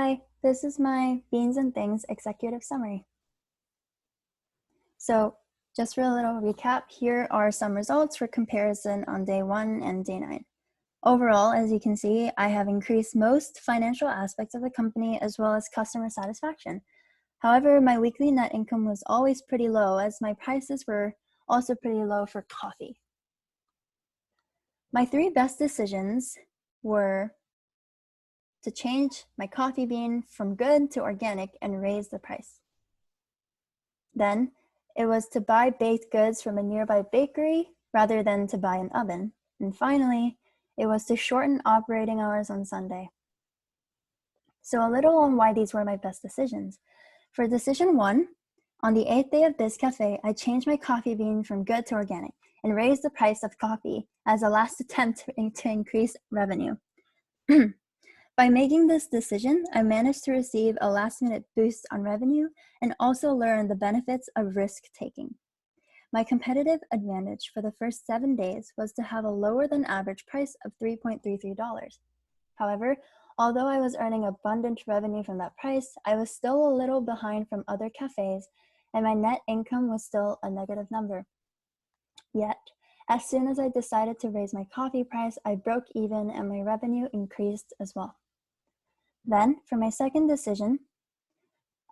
Hi, this is my Beans and Things executive summary. So just for a little recap, here are some results for comparison on day 1 and day 9. Overall, as you can see, I have increased most financial aspects of the company as well as customer satisfaction. However, my weekly net income was always pretty low as my prices were also pretty low for coffee. My 3 best decisions were to change my coffee bean from good to organic and raise the price. Then it was to buy baked goods from a nearby bakery rather than to buy an oven. And finally, it was to shorten operating hours on Sunday. So a little on why these were my best decisions. For decision 1, on the 8th day of BIZ Cafe, I changed my coffee bean from good to organic and raised the price of coffee as a last attempt to increase revenue. By making this decision, I managed to receive a last-minute boost on revenue and also learn the benefits of risk-taking. My competitive advantage for the first 7 days was to have a lower than average price of $3.33. However, although I was earning abundant revenue from that price, I was still a little behind from other cafes, and my net income was still a negative number. Yet, as soon as I decided to raise my coffee price, I broke even and my revenue increased as well. Then, for my second decision,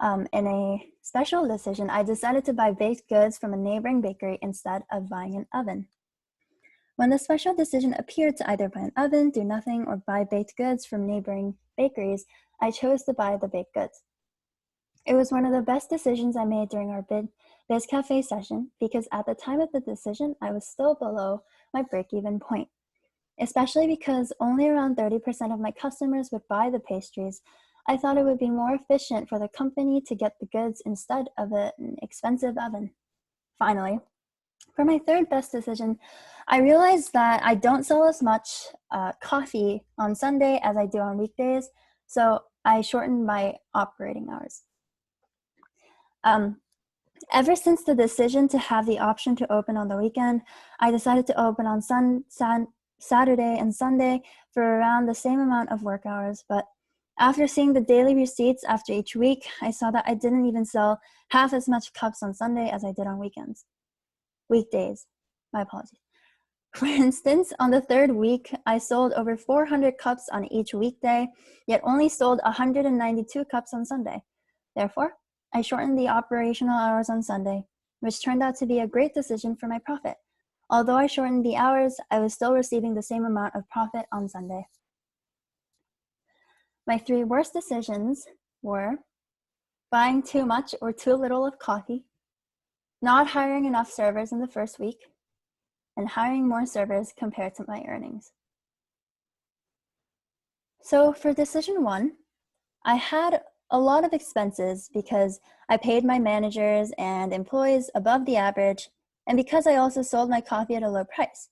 in a special decision, I decided to buy baked goods from a neighboring bakery instead of buying an oven. When the special decision appeared to either buy an oven, do nothing, or buy baked goods from neighboring bakeries, I chose to buy the baked goods. It was one of the best decisions I made during our BIZ Cafe session because at the time of the decision, I was still below my break-even point. Especially because only around 30% of my customers would buy the pastries, I thought it would be more efficient for the company to get the goods instead of an expensive oven. Finally, for my third best decision, I realized that I don't sell as much coffee on Sunday as I do on weekdays, so I shortened my operating hours. Ever since the decision to have the option to open on the weekend, I decided to open on Saturday and Sunday for around the same amount of work hours, but after seeing the daily receipts after each week, I saw that I didn't even sell half as much cups on Sunday as I did on weekdays. My apologies. For instance, on the 3rd week, I sold over 400 cups on each weekday, yet only sold 192 cups on Sunday. Therefore, I shortened the operational hours on Sunday, which turned out to be a great decision for my profit. Although I shortened the hours, I was still receiving the same amount of profit on Sunday. My 3 worst decisions were buying too much or too little of coffee, not hiring enough servers in the first week, and hiring more servers compared to my earnings. So for decision 1, I had a lot of expenses because I paid my managers and employees above the average, and because I also sold my coffee at a low price.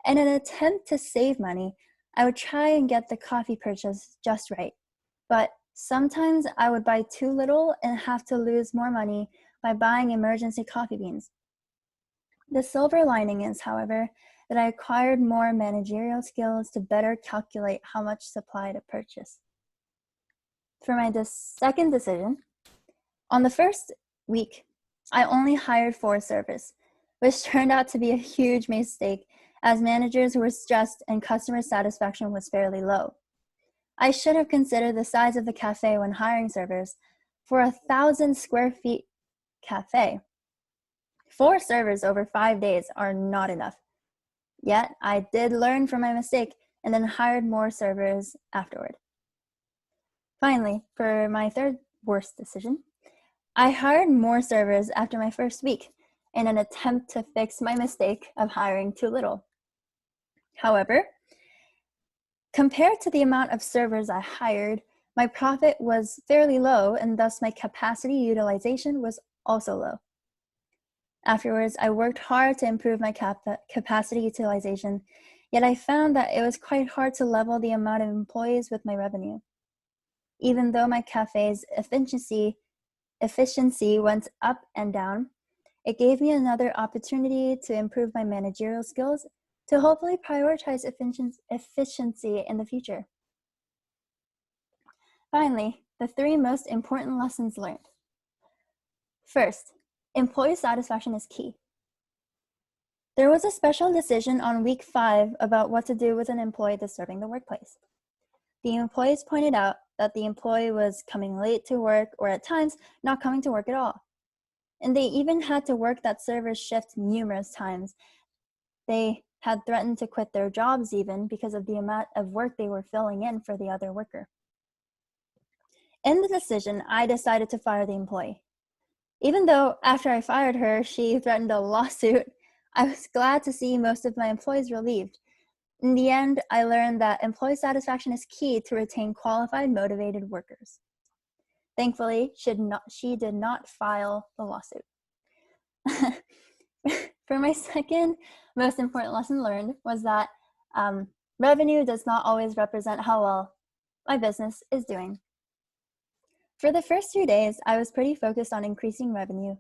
In an attempt to save money, I would try and get the coffee purchase just right, but sometimes I would buy too little and have to lose more money by buying emergency coffee beans. The silver lining is, however, that I acquired more managerial skills to better calculate how much supply to purchase. For my second decision, on the first week, I only hired 4 servers, which turned out to be a huge mistake as managers were stressed and customer satisfaction was fairly low. I should have considered the size of the cafe when hiring servers. For a 1,000 square feet cafe, 4 servers over 5 days are not enough. Yet I did learn from my mistake and then hired more servers afterward. Finally, for my third worst decision, I hired more servers after my first week in an attempt to fix my mistake of hiring too little. However, compared to the amount of servers I hired, my profit was fairly low and thus my capacity utilization was also low. Afterwards, I worked hard to improve my capacity utilization, yet I found that it was quite hard to level the amount of employees with my revenue. Even though my cafe's efficiency went up and down, it gave me another opportunity to improve my managerial skills to hopefully prioritize efficiency in the future. Finally, the 3 most important lessons learned. First, employee satisfaction is key. There was a special decision on week 5 about what to do with an employee disturbing the workplace. The employees pointed out that the employee was coming late to work or at times not coming to work at all. And they even had to work that server shift numerous times. They had threatened to quit their jobs even because of the amount of work they were filling in for the other worker. In the decision, I decided to fire the employee. Even though after I fired her, she threatened a lawsuit, I was glad to see most of my employees relieved. In the end, I learned that employee satisfaction is key to retain qualified, motivated workers. Thankfully, she did not file the lawsuit. For my second most important lesson learned was that revenue does not always represent how well my business is doing. For the first 2 days, I was pretty focused on increasing revenue.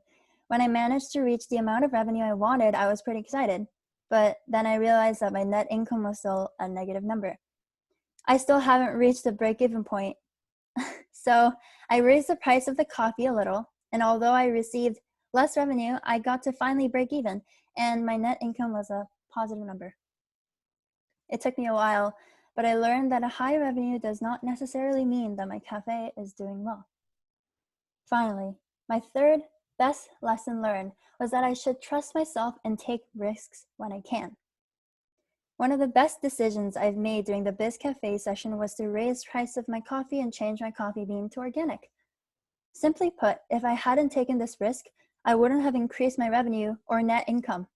When I managed to reach the amount of revenue I wanted, I was pretty excited. But then I realized that my net income was still a negative number. I still haven't reached the break-even point. So I raised the price of the coffee a little, and although I received less revenue, I got to finally break even, and my net income was a positive number. It took me a while, but I learned that a high revenue does not necessarily mean that my cafe is doing well. Finally, my third best lesson learned was that I should trust myself and take risks when I can. One of the best decisions I've made during the BIZ Cafe session was to raise the price of my coffee and change my coffee bean to organic. Simply put, if I hadn't taken this risk, I wouldn't have increased my revenue or net income.